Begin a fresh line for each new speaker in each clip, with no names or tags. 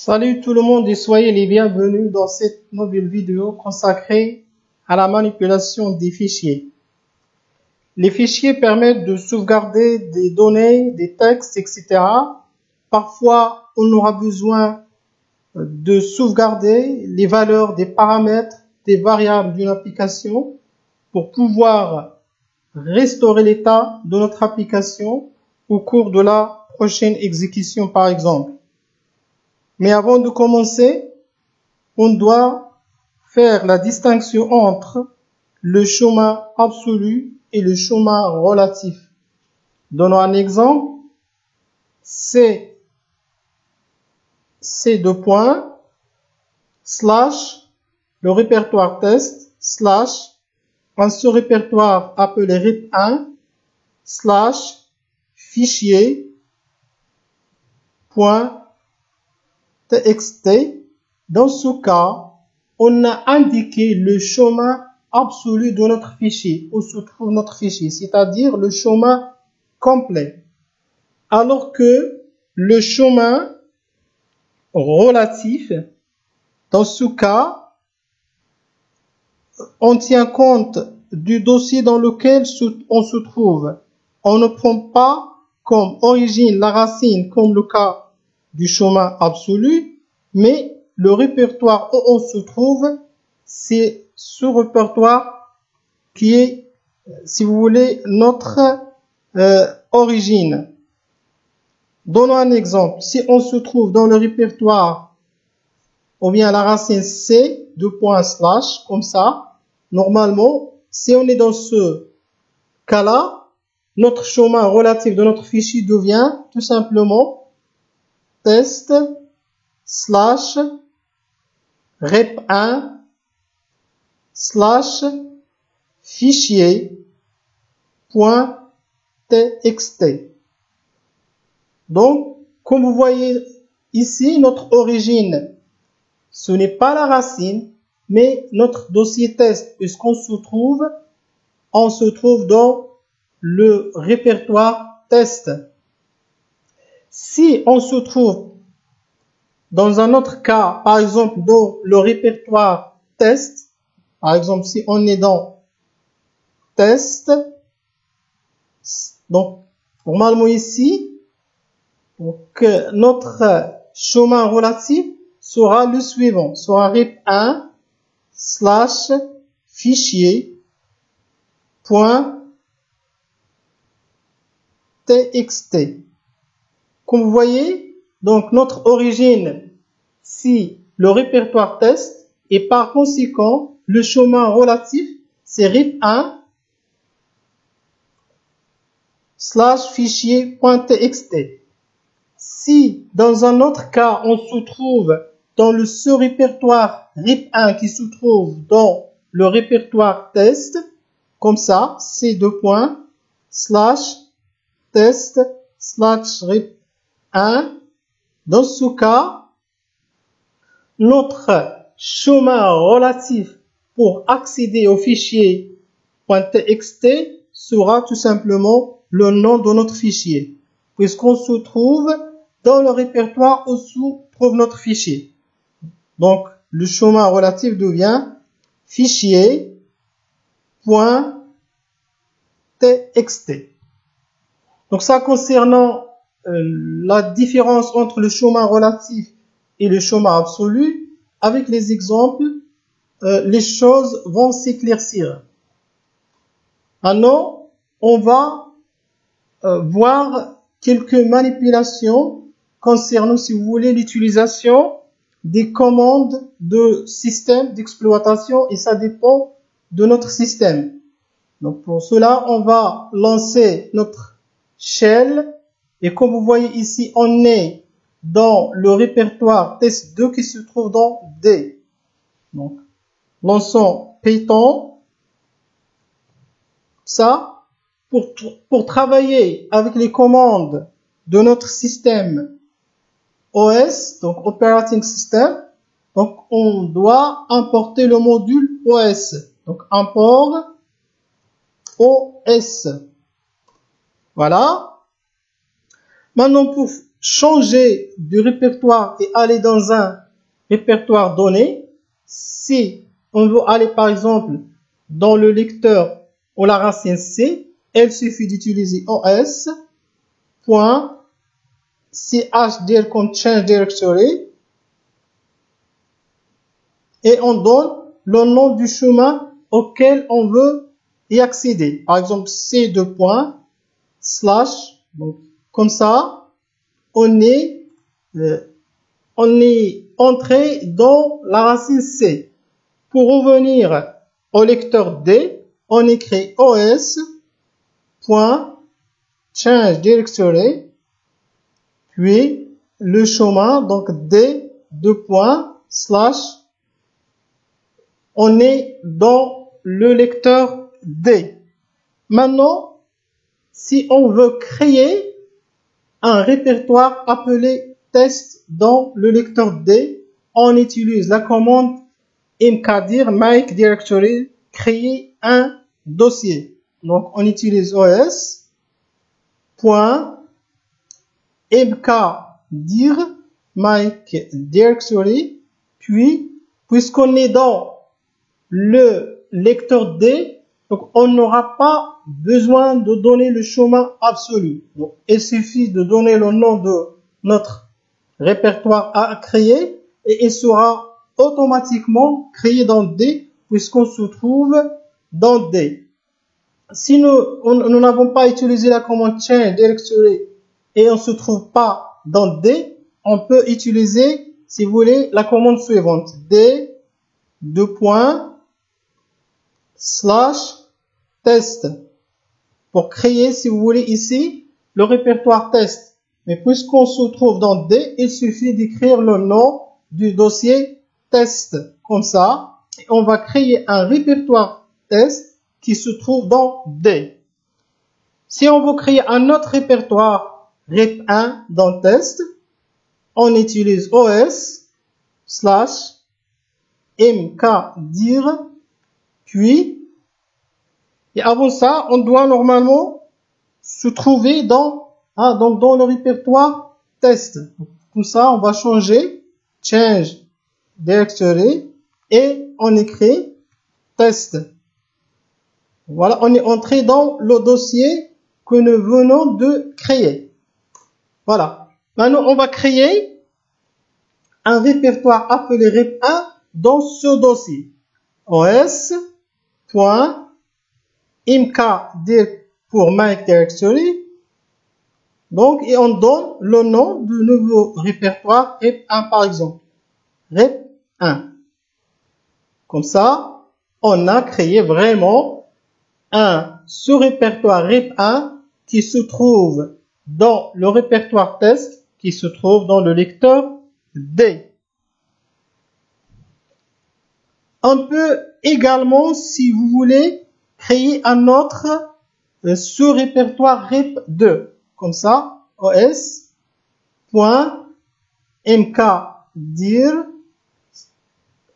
Salut tout le monde et soyez les bienvenus dans cette nouvelle vidéo consacrée à la manipulation des fichiers. Les fichiers permettent de sauvegarder des données, des textes, etc. Parfois, on aura besoin de sauvegarder les valeurs des paramètres, des variables d'une application pour pouvoir restaurer l'état de notre application au cours de la prochaine exécution, par exemple. Mais avant de commencer, on doit faire la distinction entre le chemin absolu et le chemin relatif. Donnons un exemple. C'est deux points, slash, le répertoire test, slash, un sous-répertoire appelé RIP1, slash, fichier, point, txt. Dans ce cas, on a indiqué le chemin absolu de notre fichier, où se trouve notre fichier, c'est-à-dire le chemin complet. Alors que le chemin relatif, dans ce cas, on tient compte du dossier dans lequel on se trouve. On ne prend pas comme origine la racine, comme le cas du chemin absolu, mais le répertoire où on se trouve, c'est ce répertoire qui est, si vous voulez, notre origine. Donnons un exemple. Si on se trouve dans le répertoire, ou bien la racine C, slash, comme ça, normalement, si on est dans ce cas-là, notre chemin relatif de notre fichier devient tout simplement test slash rep1 slash fichier point txt. Donc, comme vous voyez ici, notre origine, ce n'est pas la racine, mais notre dossier test, puisqu'on se trouve, dans le répertoire test. Si on se trouve dans un autre cas, par exemple dans le répertoire test, par exemple si on est dans test, donc normalement ici, donc notre chemin relatif sera le suivant, sera rip1 slash fichier point txt. Comme vous voyez, donc notre origine, c'est le répertoire test, et par conséquent, le chemin relatif, c'est rip1 slash fichier.txt. Si dans un autre cas, on se trouve dans le sous-répertoire rip1 qui se trouve dans le répertoire test, comme ça, c'est slash test slash rip1. Dans ce cas, notre chemin relatif pour accéder au fichier .txt sera tout simplement le nom de notre fichier, puisqu'on se trouve dans le répertoire où se trouve notre fichier. Donc, le chemin relatif devient fichier.txt. Donc, ça concernant la différence entre le chemin relatif et le chemin absolu, avec les exemples, les choses vont s'éclaircir. Maintenant, on va voir quelques manipulations concernant, si vous voulez, l'utilisation des commandes de système d'exploitation, et ça dépend de notre système. Donc pour cela, on va lancer notre shell. Et comme vous voyez ici, on est dans le répertoire test2 qui se trouve dans D. Donc, lançons Python. Ça, pour travailler avec les commandes de notre système OS, donc Operating System, donc on doit importer le module OS. Donc, import OS. Voilà. Maintenant, pour changer de répertoire et aller dans un répertoire donné, si on veut aller par exemple dans le lecteur ou la racine C, il suffit d'utiliser os.chdr comme change directory et on donne le nom du chemin auquel on veut y accéder. Par exemple, c2. / donc comme ça, on est entré dans la racine C. Pour revenir au lecteur D, on écrit os.change directory, puis le chemin, donc D2. / on est dans le lecteur D. Maintenant, si on veut créer un répertoire appelé test dans le lecteur D, on utilise la commande mkdir make directory, créer un dossier. Donc, on utilise os.mkdir make directory, puis, puisqu'on est dans le lecteur D, donc on n'aura pas besoin de donner le chemin absolu. Donc, il suffit de donner le nom de notre répertoire à créer et il sera automatiquement créé dans D puisqu'on se trouve dans D. Si nous n'avons pas utilisé la commande change directory et on ne se trouve pas dans D, on peut utiliser, si vous voulez, la commande suivante. D2. / test pour créer, si vous voulez, ici le répertoire test. Mais puisqu'on se trouve dans D, il suffit d'écrire le nom du dossier test comme ça. Et on va créer un répertoire test qui se trouve dans D. Si on veut créer un autre répertoire rep1 dans test, on utilise os.mkdir. Puis, et avant ça, on doit normalement se trouver dans le répertoire test. Donc, comme ça, on va changer change directory et on écrit test. Voilà, on est entré dans le dossier que nous venons de créer. Voilà. Maintenant, on va créer un répertoire appelé rep1 dans ce dossier. os.mkdir pour make directory. Donc, et on donne le nom du nouveau répertoire rep1 par exemple. Rep1. Comme ça, on a créé vraiment un sous-répertoire rep1 qui se trouve dans le répertoire test qui se trouve dans le lecteur D. On peut également, si vous voulez, créer un autre sous-répertoire rep2. Comme ça, os.mkdir,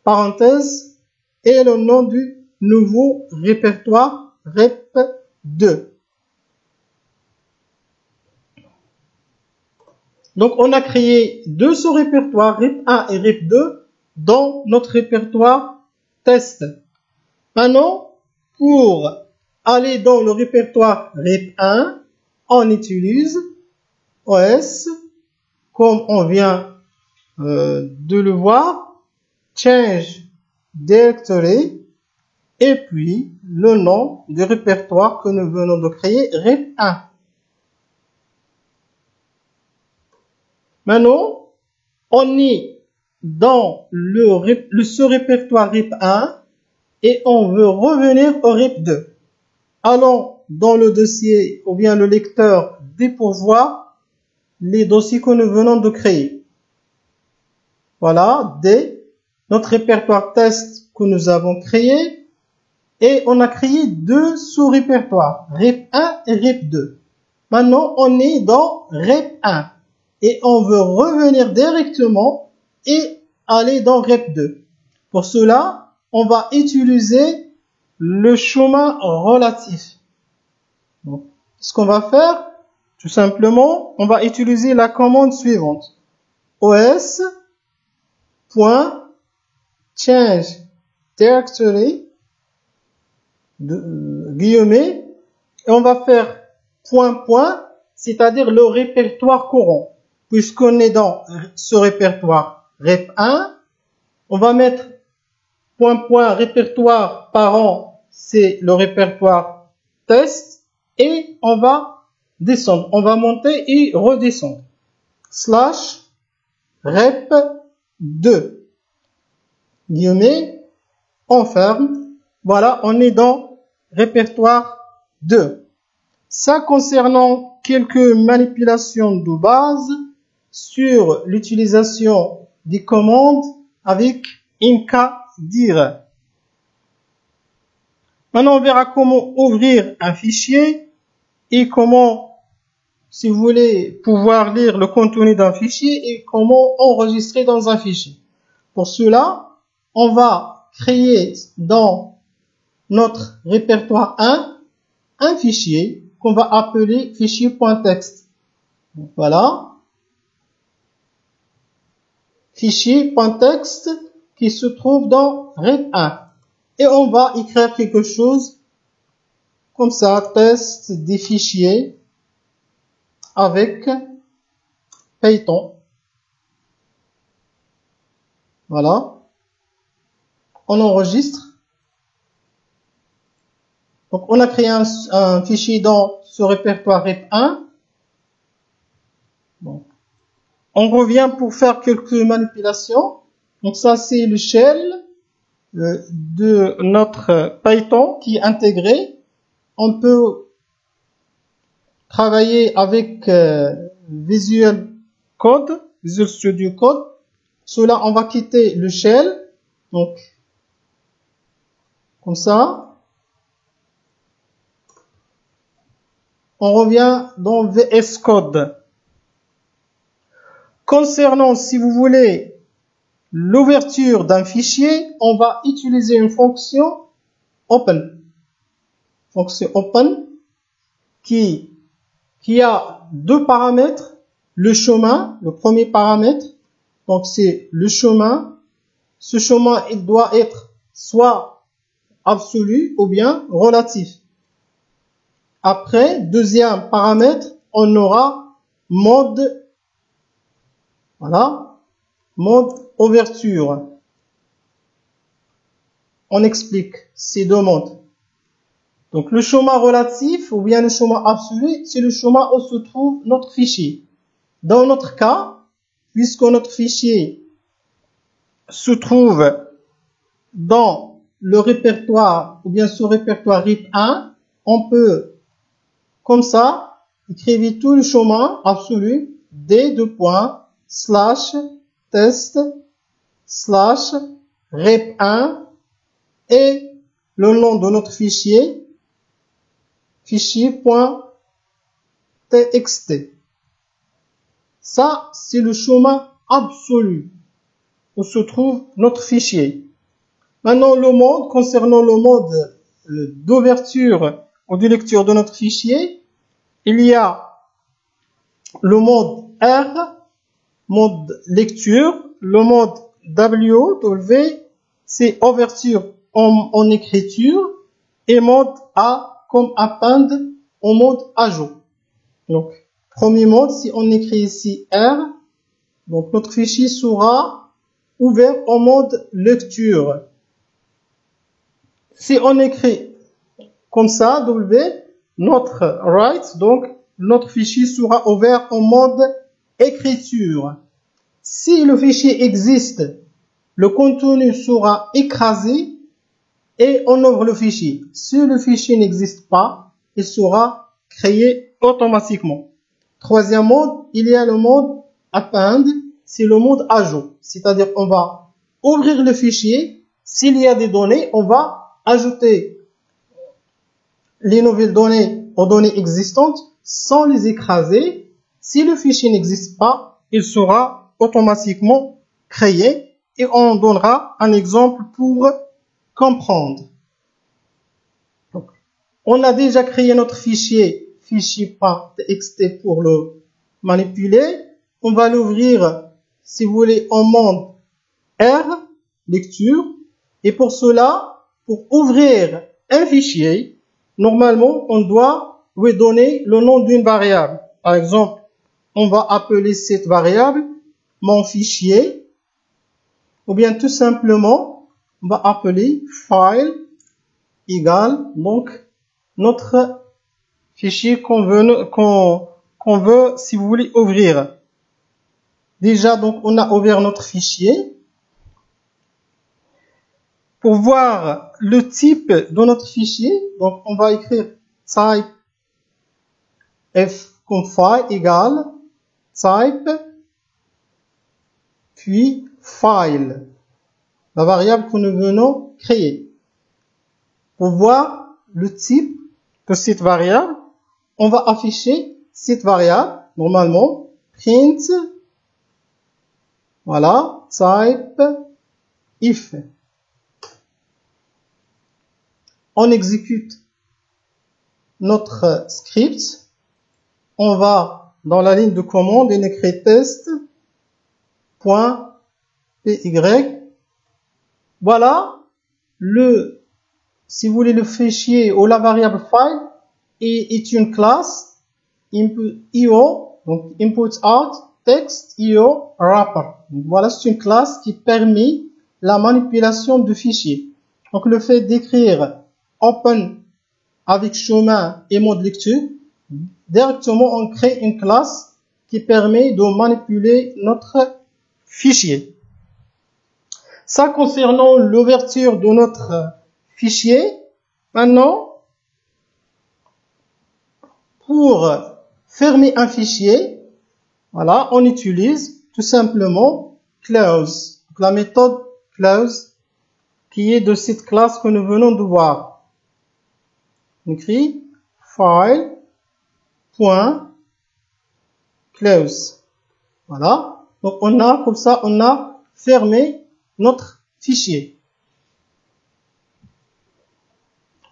parenthèse, et le nom du nouveau répertoire rep2. Donc, on a créé deux sous-répertoires, rep1 et rep2, dans notre répertoire test. Maintenant, pour aller dans le répertoire rep1, on utilise os, comme on vient de le voir, change directory, et puis le nom du répertoire que nous venons de créer, rep1. Maintenant, on est dans le sous-répertoire rep1 et on veut revenir au rep2. Allons dans le dossier ou bien le lecteur D pour voir les dossiers que nous venons de créer. Voilà, D, notre répertoire test que nous avons créé et on a créé deux sous-répertoires, rep1 et rep2. Maintenant, on est dans rep1 et on veut revenir directement et aller dans rep2. Pour cela, on va utiliser le chemin relatif. Donc, ce qu'on va faire, Tout simplement, on va utiliser la commande suivante. os.change directory guillemets, et on va faire point, c'est-à-dire le répertoire courant. Puisqu'on est dans ce répertoire rep1, on va mettre point, répertoire parent, c'est le répertoire test, et on va descendre, on va monter et redescendre. /rep2, guillemets, on ferme. Voilà, on est dans répertoire 2. Ça concernant quelques manipulations de base sur l'utilisation des commandes avec mkdir. Maintenant, on verra comment ouvrir un fichier et comment, si vous voulez, pouvoir lire le contenu d'un fichier et comment enregistrer dans un fichier. Pour cela, on va créer dans notre répertoire 1 un fichier qu'on va appeler fichier.txt. Voilà. Fichier.txt qui se trouve dans rep1. Et on va écrire quelque chose comme ça, test des fichiers avec Python. Voilà. On enregistre. Donc, on a créé un fichier dans ce répertoire rep1. Bon. On revient pour faire quelques manipulations. Donc, ça, c'est le shell de notre Python qui est intégré. On peut travailler avec Visual Studio Code. Cela, on va quitter le shell. Donc, comme ça. On revient dans VS Code. Concernant, si vous voulez, l'ouverture d'un fichier, on va utiliser une fonction open. Fonction open qui a deux paramètres. Le chemin, le premier paramètre, donc c'est le chemin. Ce chemin, il doit être soit absolu ou bien relatif. Après, deuxième paramètre, on aura mode, voilà, mode ouverture. On explique ces deux modes. Donc, le chemin relatif ou bien le chemin absolu, c'est le chemin où se trouve notre fichier. Dans notre cas, puisque notre fichier se trouve dans le répertoire ou bien ce répertoire RIP1, on peut comme ça, écrivez tout le chemin absolu d2.test/rep1 et le nom de notre fichier, fichier.txt. Ça, c'est le chemin absolu où se trouve notre fichier. Maintenant, le mode, concernant le mode d'ouverture ou de lecture de notre fichier, il y a le mode R, mode lecture, le mode W, c'est ouverture en écriture, et mode A comme append au mode ajout. Donc, premier mode, si on écrit ici R, donc notre fichier sera ouvert en mode lecture. Si on écrit comme ça, W, notre write, donc notre fichier sera ouvert en mode écriture. Si le fichier existe, le contenu sera écrasé et on ouvre le fichier. Si le fichier n'existe pas, il sera créé automatiquement. Troisième mode, il y a le mode append, c'est le mode ajout. C'est-à-dire on va ouvrir le fichier, s'il y a des données, on va ajouter les nouvelles données aux données existantes sans les écraser. Si le fichier n'existe pas, il sera automatiquement créé et on donnera un exemple pour comprendre. Donc, on a déjà créé notre fichier fichier .txt pour le manipuler. On va l'ouvrir, si vous voulez, en mode R, lecture. Et pour cela, pour ouvrir un fichier, normalement, on doit lui donner le nom d'une variable. Par exemple, on va appeler cette variable mon fichier, ou bien tout simplement, on va appeler file égale donc notre fichier qu'on veut, si vous voulez, ouvrir. Déjà, donc, on a ouvert notre fichier. Pour voir le type de notre fichier, donc, on va écrire type f comme file égale type, puis file, la variable que nous venons créer. Pour voir le type de cette variable, on va afficher cette variable, normalement, print, voilà, type if. On exécute notre script. On va dans la ligne de commande, on écrit test.py. Voilà si vous voulez, le fichier ou la variable file est une classe IO, donc input out text IO wrapper. Donc voilà, c'est une classe qui permet la manipulation de fichiers. Donc le fait d'écrire open avec chemin et mode lecture, directement on crée une classe qui permet de manipuler notre fichier. Ça concernant l'ouverture de notre fichier. Maintenant, pour fermer un fichier, voilà, on utilise tout simplement close. Donc, la méthode close qui est de cette classe que nous venons de voir. On écrit file.close. Voilà. Donc on a fermé notre fichier.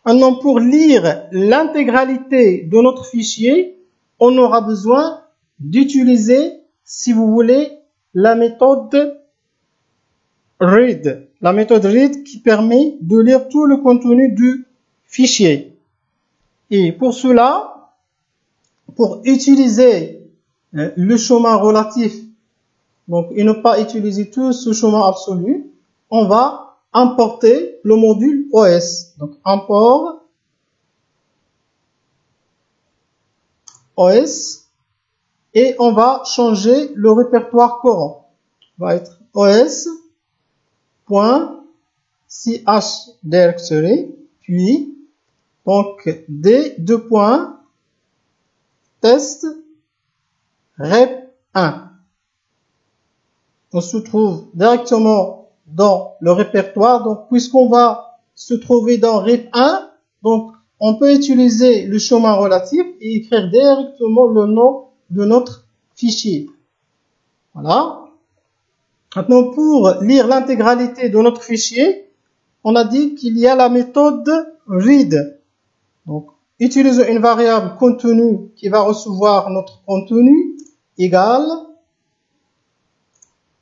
Maintenant, pour lire l'intégralité de notre fichier, on aura besoin d'utiliser, si vous voulez, la méthode read. La méthode read qui permet de lire tout le contenu du fichier. Et pour cela, pour utiliser le chemin relatif, donc et ne pas utiliser tout ce chemin absolu, on va importer le module OS. Donc import OS et on va changer le répertoire courant. On va être os.chdirectory puis donc d2.test rep1. On se trouve directement dans le répertoire. Donc, puisqu'on va se trouver dans rep1, donc on peut utiliser le chemin relatif et écrire directement le nom de notre fichier. Voilà. Maintenant, pour lire l'intégralité de notre fichier, on a dit qu'il y a la méthode read. Donc, utilisons une variable contenu qui va recevoir notre contenu égale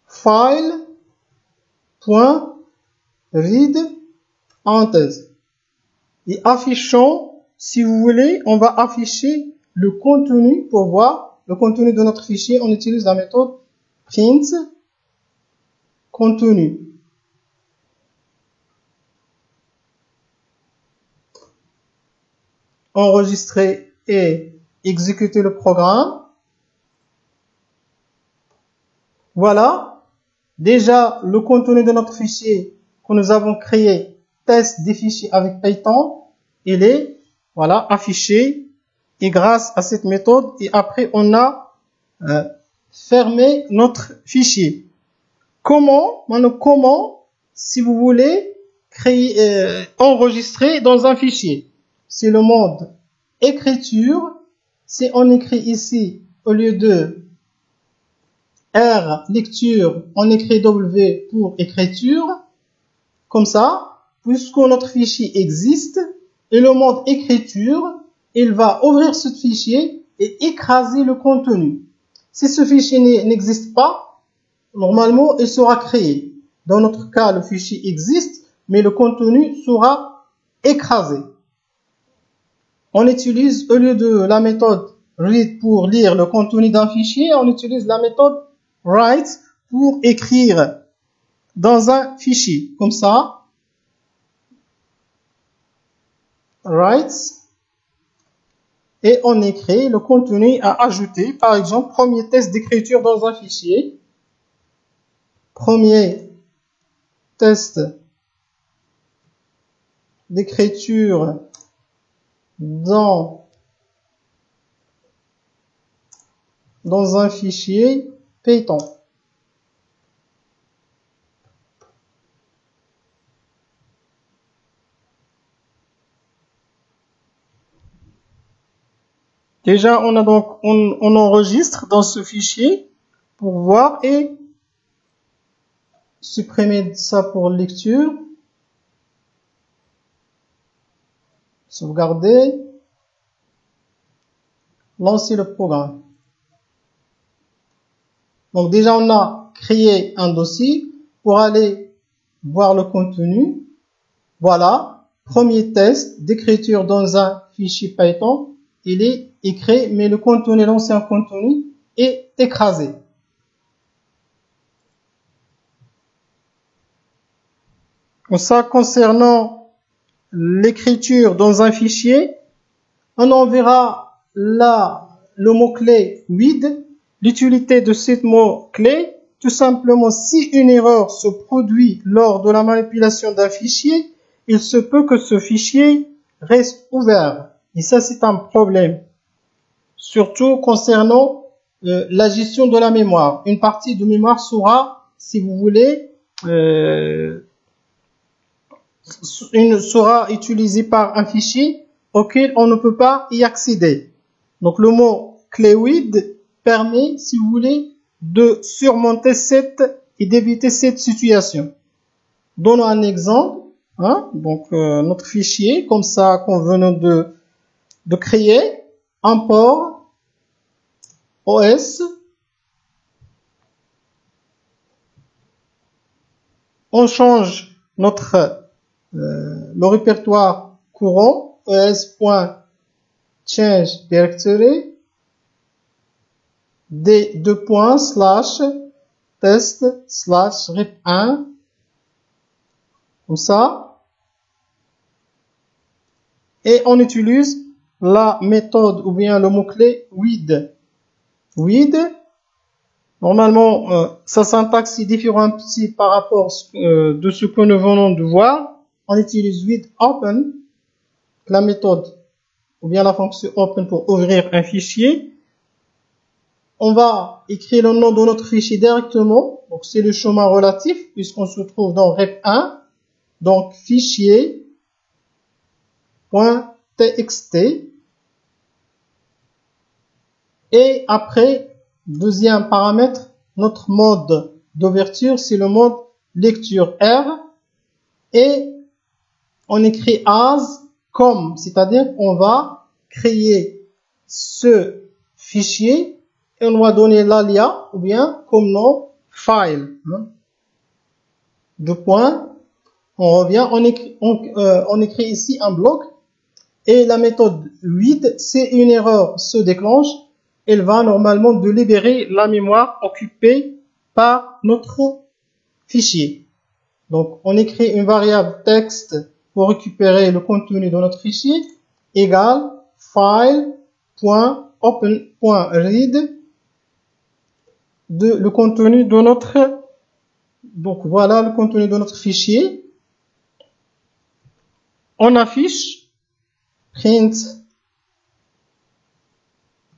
file.read parenthèse. Et affichons, si vous voulez, on va afficher le contenu pour voir le contenu de notre fichier. On utilise la méthode print contenu. Enregistrer et exécuter le programme. Voilà. Déjà, le contenu de notre fichier que nous avons créé, test des fichiers avec Python, il est, voilà, affiché. Et grâce à cette méthode, et après, on a fermé notre fichier. Comment, si vous voulez, enregistrer dans un fichier? C'est le mode écriture. Si on écrit ici, au lieu de R, lecture, on écrit W pour écriture. Comme ça, puisque notre fichier existe, et le mode écriture, il va ouvrir ce fichier et écraser le contenu. Si ce fichier n'existe pas, normalement, il sera créé. Dans notre cas, le fichier existe, mais le contenu sera écrasé. On utilise, au lieu de la méthode read pour lire le contenu d'un fichier, on utilise la méthode write pour écrire dans un fichier. Comme ça, write, et on écrit le contenu à ajouter. Par exemple, premier test d'écriture dans un fichier. Premier test d'écriture dans un fichier Python. Déjà, on enregistre dans ce fichier pour voir et supprimer ça pour lecture. Sauvegarder. Lancer le programme. Donc déjà, on a créé un dossier pour aller voir le contenu. Voilà, premier test d'écriture dans un fichier Python. Il est écrit, mais le contenu, l'ancien contenu, est écrasé. Pour ça, concernant l'écriture dans un fichier, on enverra là le mot-clé with. L'utilité de ce mot-clé, tout simplement, si une erreur se produit lors de la manipulation d'un fichier, il se peut que ce fichier reste ouvert. Et ça, c'est un problème. Surtout concernant la gestion de la mémoire. Une partie de mémoire sera, si vous voulez, sera utilisée par un fichier auquel on ne peut pas y accéder. Donc le mot clé with permet, si vous voulez, de surmonter et d'éviter cette situation. Donnons un exemple. Donc notre fichier, comme ça qu'on venait de créer, import OS. On change le répertoire courant os.change directory d:/test/rep1 comme ça, et on utilise la méthode ou bien le mot-clé with. Normalement, sa syntaxe est différente par rapport de ce que nous venons de voir. On utilise with open, la méthode ou bien la fonction open pour ouvrir un fichier. On va écrire le nom de notre fichier directement. Donc c'est le chemin relatif puisqu'on se trouve dans rep1. Donc fichier.txt. Et après, deuxième paramètre, notre mode d'ouverture, c'est le mode lecture R. Et on écrit as comme, c'est-à-dire on va créer ce fichier et on va donner l'alias ou bien comme nom file. Deux points. On revient, on écrit ici un bloc et la méthode read, si une erreur se déclenche, elle va normalement de libérer la mémoire occupée par notre fichier. Donc, on écrit une variable texte pour récupérer le contenu de notre fichier égale file.open.read le contenu de notre. Donc, voilà le contenu de notre fichier. On affiche print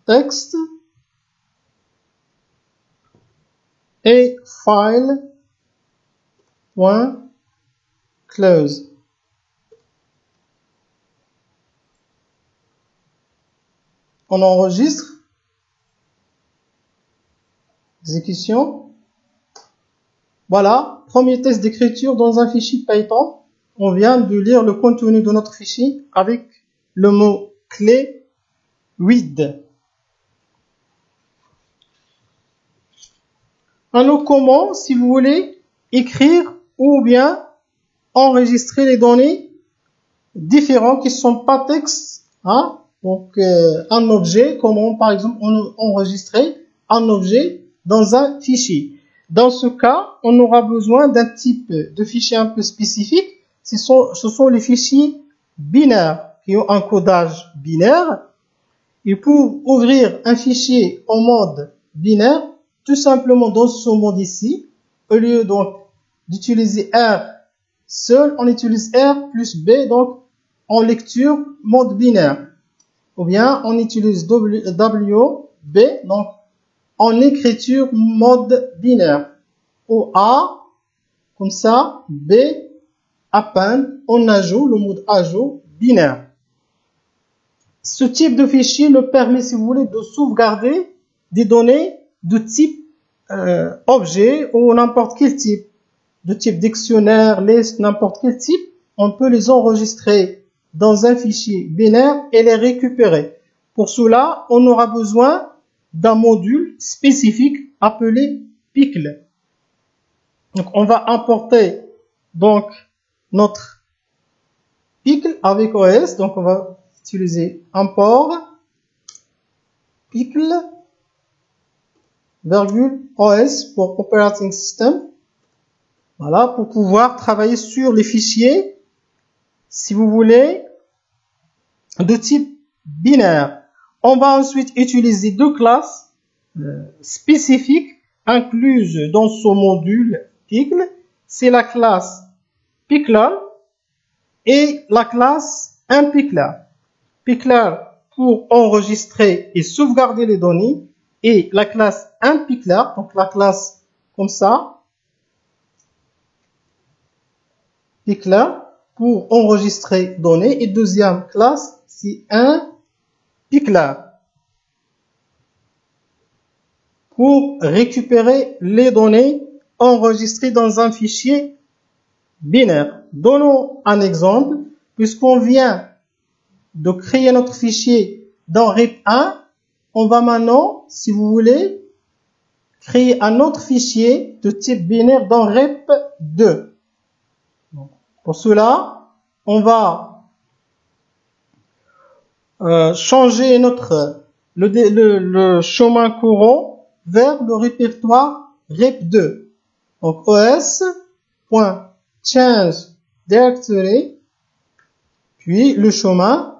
texte et file.close. On enregistre. Exécution. Voilà, premier test d'écriture dans un fichier Python. On vient de lire le contenu de notre fichier avec le mot clé with. Alors comment, si vous voulez, écrire ou bien enregistrer les données différentes qui ne sont pas texte, hein? Donc un objet, comment par exemple enregistrer un objet dans un fichier. Dans ce cas, on aura besoin d'un type de fichier un peu spécifique. Ce sont les fichiers binaires qui ont un codage binaire. Et pour ouvrir un fichier en mode binaire, tout simplement dans ce mode ici, au lieu donc d'utiliser R seul, on utilise R plus B, donc en lecture mode binaire. Ou bien on utilise WB, donc en écriture mode binaire. Ou A, comme ça, B, append, on ajoute, le mode ajout binaire. Ce type de fichier nous permet, si vous voulez, de sauvegarder des données de type objet ou n'importe quel type, de type dictionnaire, liste, n'importe quel type. On peut les enregistrer dans un fichier binaire et les récupérer. Pour cela, on aura besoin d'un module spécifique appelé pickle. Donc, on va importer donc notre pickle avec OS. Donc, on va utiliser import pickle .os pour operating system. Voilà, pour pouvoir travailler sur les fichiers, si vous voulez, de type binaire. On va ensuite utiliser deux classes spécifiques incluses dans ce module pickle. C'est la classe pickler et la classe unpickler. Pickler pour enregistrer et sauvegarder les données et la classe unpickler, donc la classe comme ça, pickler pour enregistrer données, et deuxième classe c'est unpickler pour récupérer les données enregistrées dans un fichier binaire. Donnons un exemple, puisqu'on vient de créer notre fichier dans RIP1, on va maintenant, si vous voulez, créer un autre fichier de type binaire dans RIP2. Pour cela, on va changer le chemin courant vers le répertoire RIP2. Donc os.change directory, puis le chemin,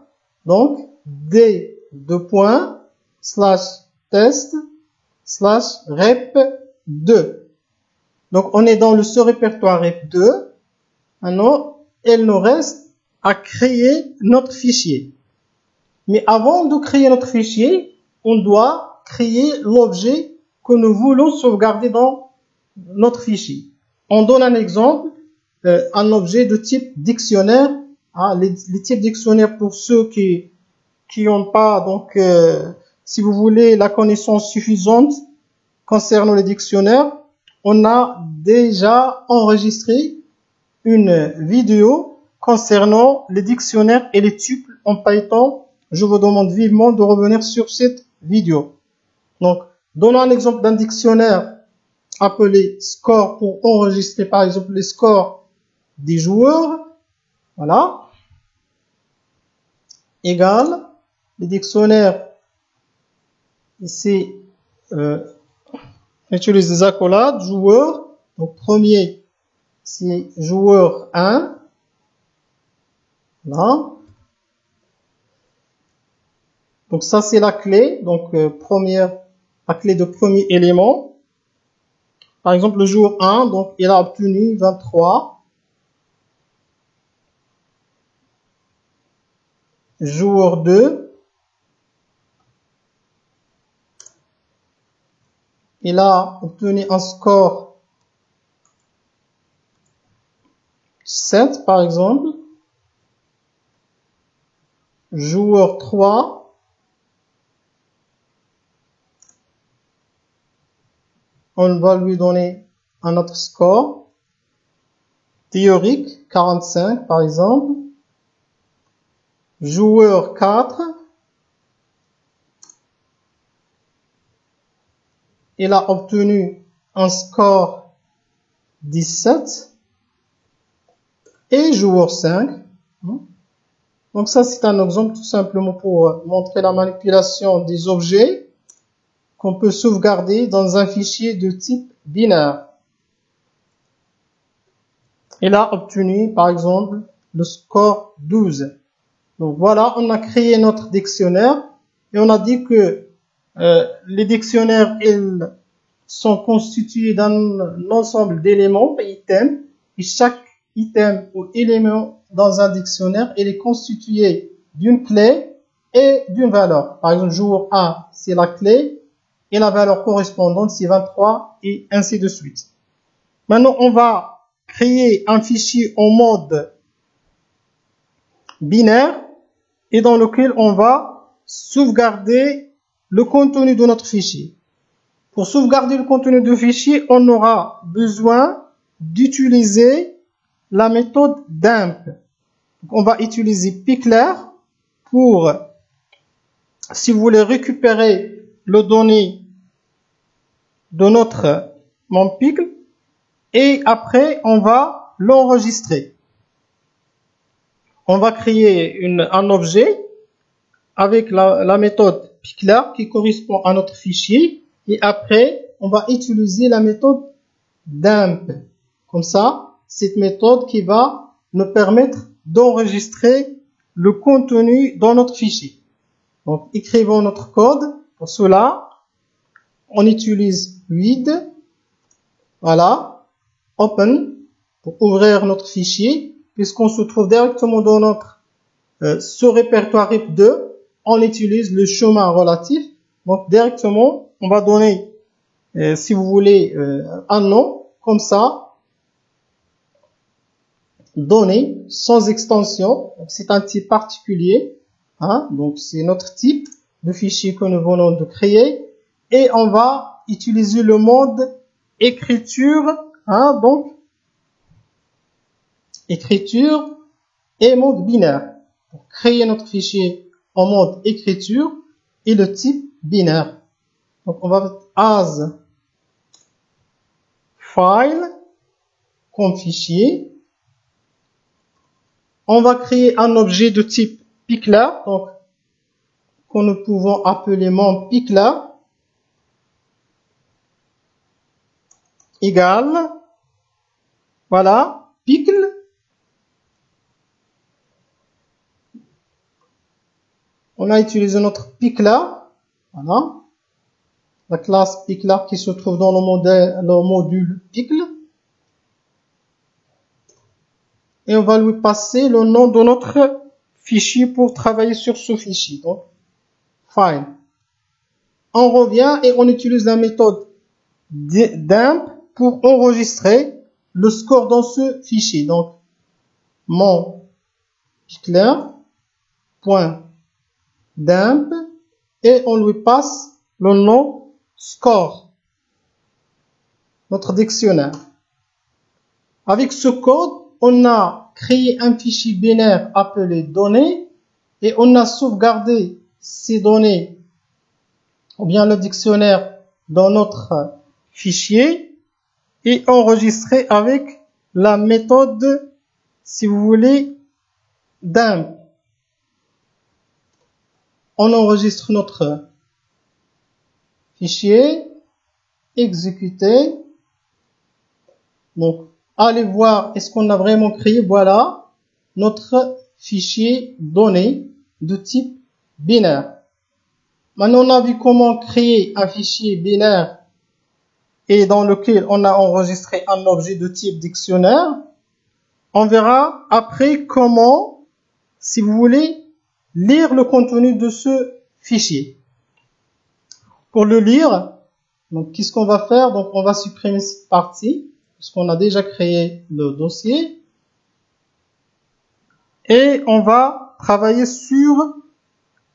donc d2.test/rep2. Donc on est dans ce répertoire rep2. Maintenant, il nous reste à créer notre fichier. Mais avant de créer notre fichier, on doit créer l'objet que nous voulons sauvegarder dans notre fichier. On donne un exemple, un objet de type dictionnaire. Les types dictionnaires, pour ceux qui n'ont pas, donc, si vous voulez, la connaissance suffisante concernant les dictionnaires, on a déjà enregistré une vidéo concernant les dictionnaires et les tuples en Python. Je vous demande vivement de revenir sur cette vidéo. Donc, donnons un exemple d'un dictionnaire appelé score pour enregistrer par exemple les scores des joueurs. Voilà. Égal. Les dictionnaires, ici, utilise des accolades, joueurs. Donc, premier, c'est joueur 1. Voilà. Donc, ça, c'est la clé. Donc, la clé de premier élément. Par exemple, le joueur 1, donc, il a obtenu 23. Joueur 2, il a obtenu un score 7, par exemple. Joueur 3, on va lui donner un autre score théorique, 45, par exemple. Joueur 4, il a obtenu un score 17 et joueur 5. Donc ça, c'est un exemple tout simplement pour montrer la manipulation des objets qu'on peut sauvegarder dans un fichier de type binaire. Il a obtenu, par exemple, le score 12. Donc voilà, on a créé notre dictionnaire et on a dit que les dictionnaires, ils sont constitués d'un ensemble d'éléments, items, et chaque item ou élément dans un dictionnaire, il est constitué d'une clé et d'une valeur. Par exemple, joueur 1, c'est la clé et la valeur correspondante, c'est 23 et ainsi de suite. Maintenant, on va créer un fichier en mode binaire et dans lequel on va sauvegarder le contenu de notre fichier. Pour sauvegarder le contenu du fichier, on aura besoin d'utiliser la méthode dump. Donc, on va utiliser pickler pour, si vous voulez récupérer les données de notre MonPickle, et après on va l'enregistrer. On va créer un objet avec la méthode pickler qui correspond à notre fichier et après on va utiliser la méthode dump. Comme ça, cette méthode qui va nous permettre d'enregistrer le contenu dans notre fichier. Donc écrivons notre code. Pour cela, on utilise read, voilà, open pour ouvrir notre fichier, puisqu'on se trouve directement dans notre ce répertoire RIP2, on utilise le chemin relatif. Donc directement, on va donner, si vous voulez, un nom, comme ça, données sans extension. C'est un type particulier, hein, donc c'est notre type de fichier que nous venons de créer, et on va utiliser le mode écriture, hein, donc écriture et mode binaire pour créer notre fichier en mode écriture et le type binaire. Donc on va mettre as file comme fichier. On va créer un objet de type pickler, donc que nous pouvons appeler MonPickler égale, voilà, pickle. On a utilisé notre pickler, voilà, la classe pickler qui se trouve dans le module pickle. Et on va lui passer le nom de notre fichier pour travailler sur ce fichier. Donc, file. On revient et on utilise la méthode dump pour enregistrer le score dans ce fichier. Donc, MonPickler.dump et on lui passe le nom score, notre dictionnaire. Avec ce code, on a créé un fichier binaire appelé données et on a sauvegardé ces données ou bien le dictionnaire dans notre fichier et enregistré avec la méthode, si vous voulez, dump. On enregistre notre fichier, exécuter. Donc, allez voir est-ce qu'on a vraiment créé, voilà, notre fichier données de type binaire. Maintenant, on a vu comment créer un fichier binaire et dans lequel on a enregistré un objet de type dictionnaire. On verra après comment, si vous voulez, lire le contenu de ce fichier. Pour le lire, donc qu'est-ce qu'on va faire? Donc, on va supprimer cette partie parce qu'on a déjà créé le dossier et on va travailler sur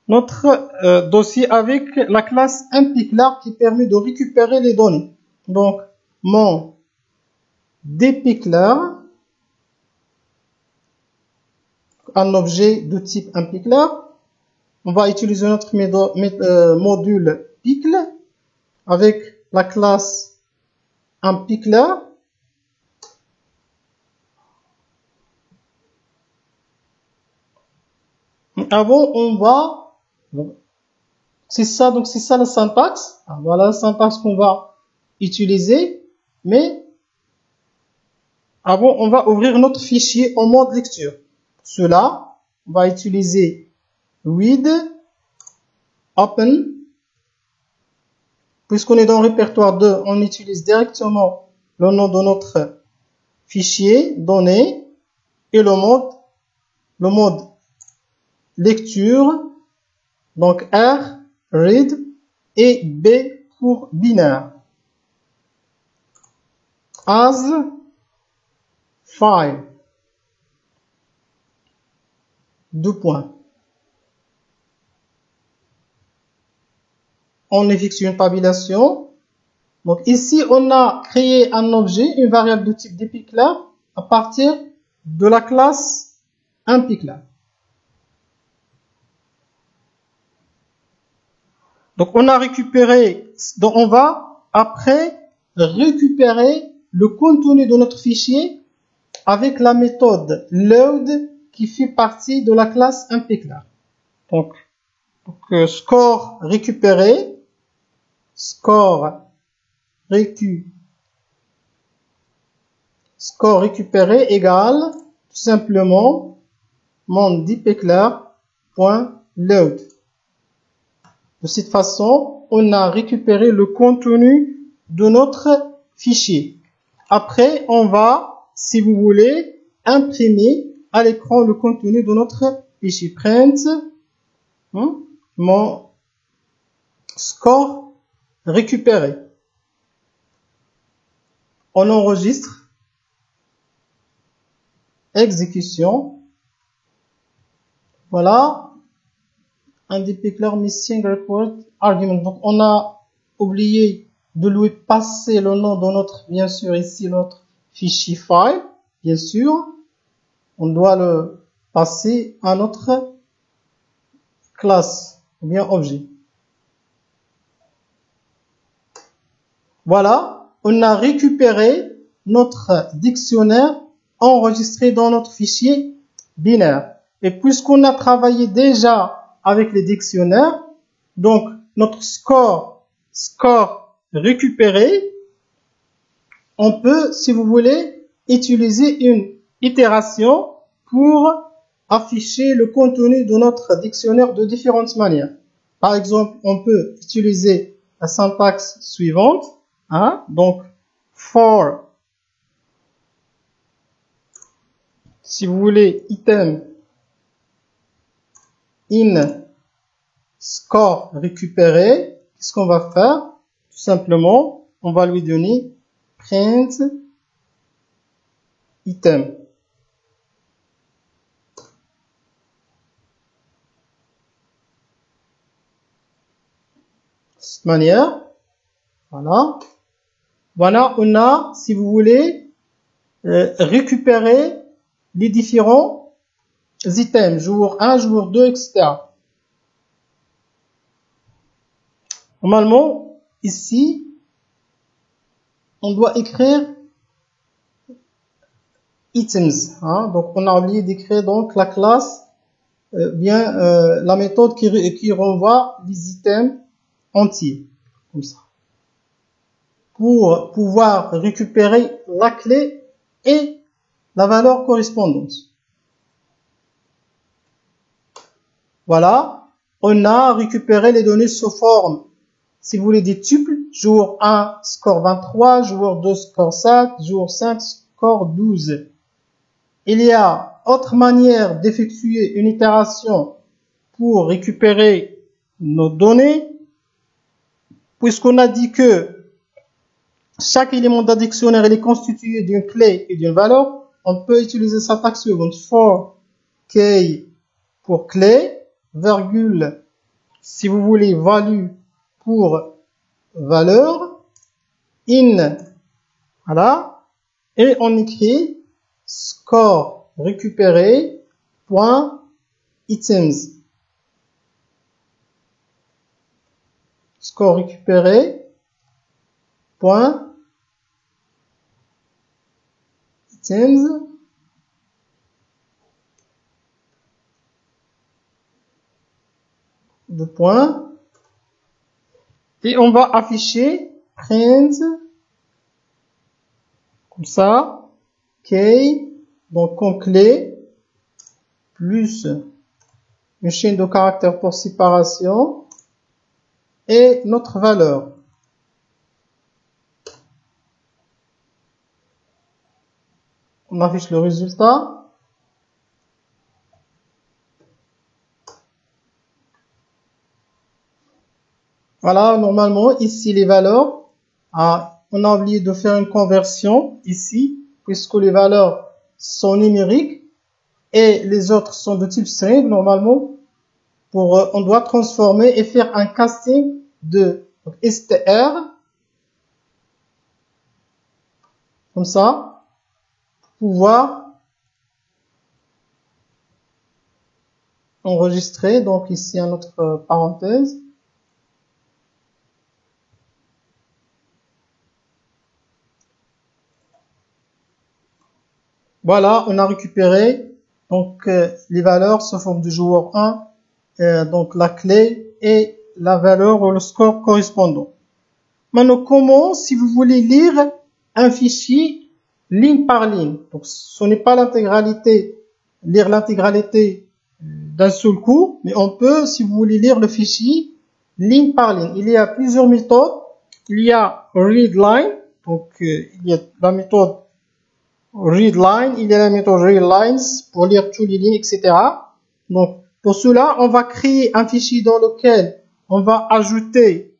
notre dossier avec la classe MPickler qui permet de récupérer les données. Donc, mon dpickler, un objet de type MPickler. On va utiliser notre module pickle avec la classe unpickler. Avant, on va, c'est ça, donc c'est ça la syntaxe. Voilà la syntaxe qu'on va utiliser, mais avant, on va ouvrir notre fichier en mode lecture. Pour cela, on va utiliser read, open. Puisqu'on est dans le répertoire 2, on utilise directement le nom de notre fichier donné et le mode lecture, donc R, read, et B pour binaire. As file. 2 points. On effectue une tabulation. Donc ici, on a créé un objet, une variable de type dpicler à partir de la classe unpickler. Donc on a récupéré, donc on va après récupérer le contenu de notre fichier avec la méthode load qui fait partie de la classe unpickler. Donc score récupéré, score récupéré égale tout simplement mon dpicler.load. De cette façon, on a récupéré le contenu de notre fichier. Après, on va, si vous voulez, imprimer à l'écran le contenu de notre fichier. Print mon score récupéré. On enregistre. Exécution. Voilà. Un dpicler missing report argument. Donc, on a oublié de lui passer le nom de notre, bien sûr, ici, notre fichier file. Bien sûr. On doit le passer à notre classe, ou bien objet. Voilà. On a récupéré notre dictionnaire enregistré dans notre fichier binaire. Et puisqu'on a travaillé déjà avec les dictionnaires, donc notre score récupéré, on peut, si vous voulez, utiliser une itération pour afficher le contenu de notre dictionnaire de différentes manières. Par exemple, on peut utiliser la syntaxe suivante, donc for, si vous voulez, item in score récupéré, qu'est-ce qu'on va faire? Tout simplement, on va lui donner print item. De cette manière, voilà. Voilà, on a, si vous voulez, récupéré les différents items, jour 1, jour 2, etc. Normalement, ici, on doit écrire items. Donc, on a oublié d'écrire donc la classe, la méthode qui renvoie les items entiers, comme ça, pour pouvoir récupérer la clé et la valeur correspondante. Voilà, on a récupéré les données sous forme, si vous voulez, des tuples, jour 1, score 23, jour 2, score 7, jour 5, score 12. Il y a autre manière d'effectuer une itération pour récupérer nos données, puisqu'on a dit que chaque élément d'un dictionnaire est constitué d'une clé et d'une valeur. On peut utiliser cette syntaxe suivante, for key pour clé, virgule, si vous voulez, value pour valeur, in, voilà, et on écrit score récupéré, point, items. Score récupéré, point items de point et on va afficher print comme ça key donc comme clé plus une chaîne de caractères pour séparation et notre valeur. On affiche le résultat. Voilà, normalement, ici les valeurs. On a oublié de faire une conversion ici, puisque les valeurs sont numériques et les autres sont de type string. Normalement, on doit transformer et faire un casting de str, comme ça, pour pouvoir enregistrer. Donc ici, un autre parenthèse. Voilà, on a récupéré donc les valeurs sous forme du joueur 1, donc la clé et la valeur ou le score correspondant. Maintenant, comment, si vous voulez lire un fichier ligne par ligne, donc ce n'est pas l'intégralité, lire l'intégralité d'un seul coup, mais on peut, si vous voulez lire le fichier ligne par ligne. Il y a plusieurs méthodes. Il y a readline, donc il y a la méthode readline, il y a la méthode readlines pour lire toutes les lignes, etc. Donc, pour cela, on va créer un fichier dans lequel on va ajouter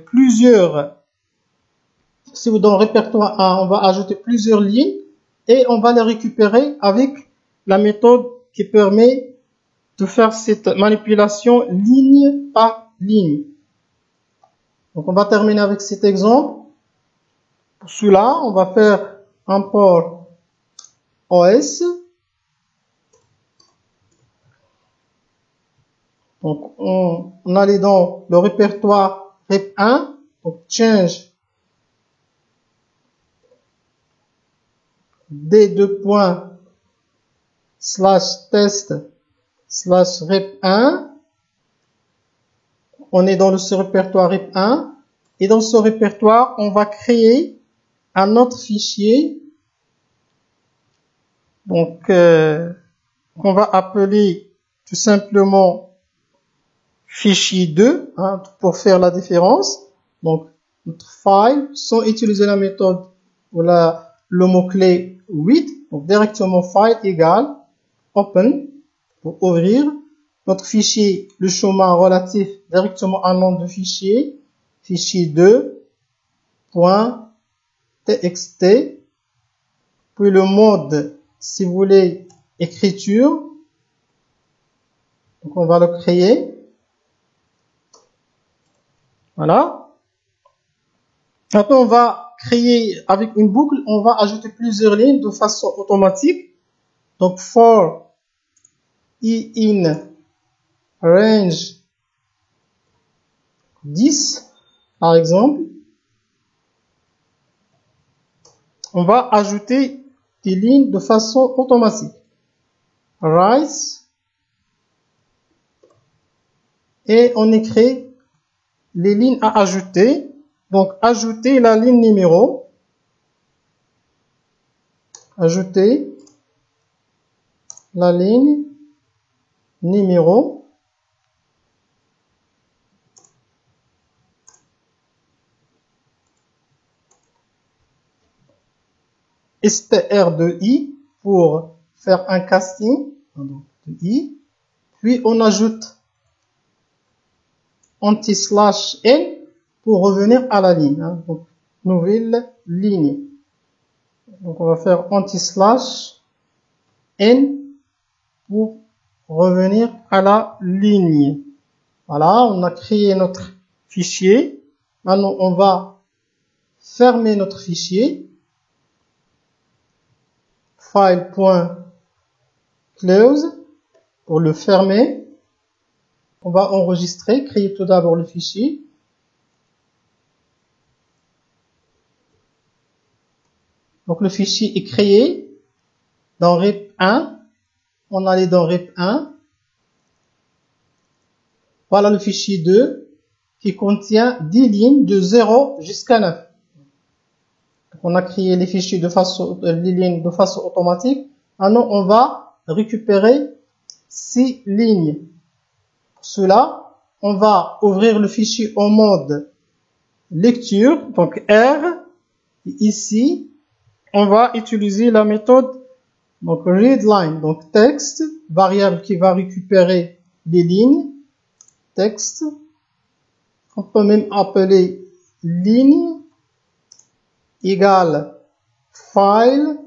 plusieurs, si vous dans le répertoire 1, on va ajouter plusieurs lignes et on va les récupérer avec la méthode qui permet de faire cette manipulation ligne par ligne. Donc, on va terminer avec cet exemple. Pour cela, on va faire un port OS. Donc, on allait dans le répertoire rep1, donc change d2.test/rep1. On est dans ce répertoire rep1 et dans ce répertoire, on va créer un autre fichier. Donc, qu'on va appeler tout simplement fichier 2 pour faire la différence. Donc, notre file, sans utiliser la méthode ou le mot-clé 8. Donc, directement file égale open pour ouvrir notre fichier, le chemin relatif directement à nom de fichier, fichier 2.txt, puis le mode, si vous voulez, écriture. Donc, on va le créer. Voilà. Après, on va créer avec une boucle, on va ajouter plusieurs lignes de façon automatique. Donc, for in range 10, par exemple, on va ajouter des lignes de façon automatique. Rise. Et on écrit les lignes à ajouter. Donc, ajouter la ligne numéro. Ajouter la ligne numéro. str de i pour faire un casting. Donc, de i. Puis, on ajoute anti/n pour revenir à la ligne. Donc, nouvelle ligne. Donc, on va faire anti/n pour revenir à la ligne. Voilà, on a créé notre fichier. Maintenant, on va fermer notre fichier. File.close pour le fermer. On va enregistrer, créer tout d'abord le fichier. Donc le fichier est créé dans REP 1. On allait dans REP 1. Voilà le fichier 2 qui contient 10 lignes de 0 jusqu'à 9. Donc on a créé les fichiers les lignes de façon automatique. Maintenant, on va récupérer 6 lignes. Pour cela, on va ouvrir le fichier en mode lecture, donc R. Et ici, on va utiliser la méthode donc readLine, donc texte, variable qui va récupérer les lignes, texte. On peut même appeler ligne égale file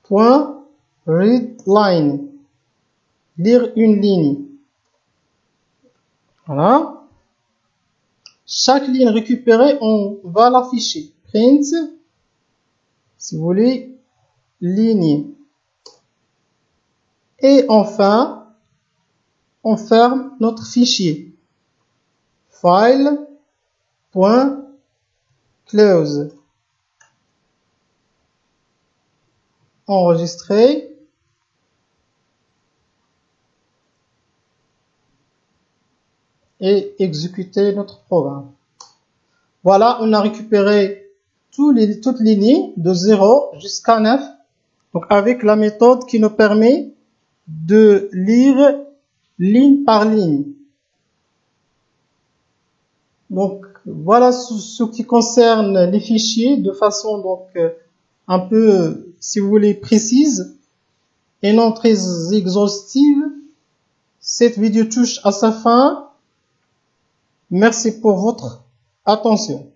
point readLine, lire une ligne. Voilà. Chaque ligne récupérée, on va l'afficher. Print, si vous voulez, ligne. Et enfin, on ferme notre fichier. File.close. Enregistrer. Et exécuter notre programme. Voilà, on a récupéré toutes les lignes de 0 jusqu'à 9. Donc avec la méthode qui nous permet de lire ligne par ligne. Donc voilà ce qui concerne les fichiers de façon donc un peu, si vous voulez, précise et non très exhaustive. Cette vidéo touche à sa fin. Merci pour votre attention.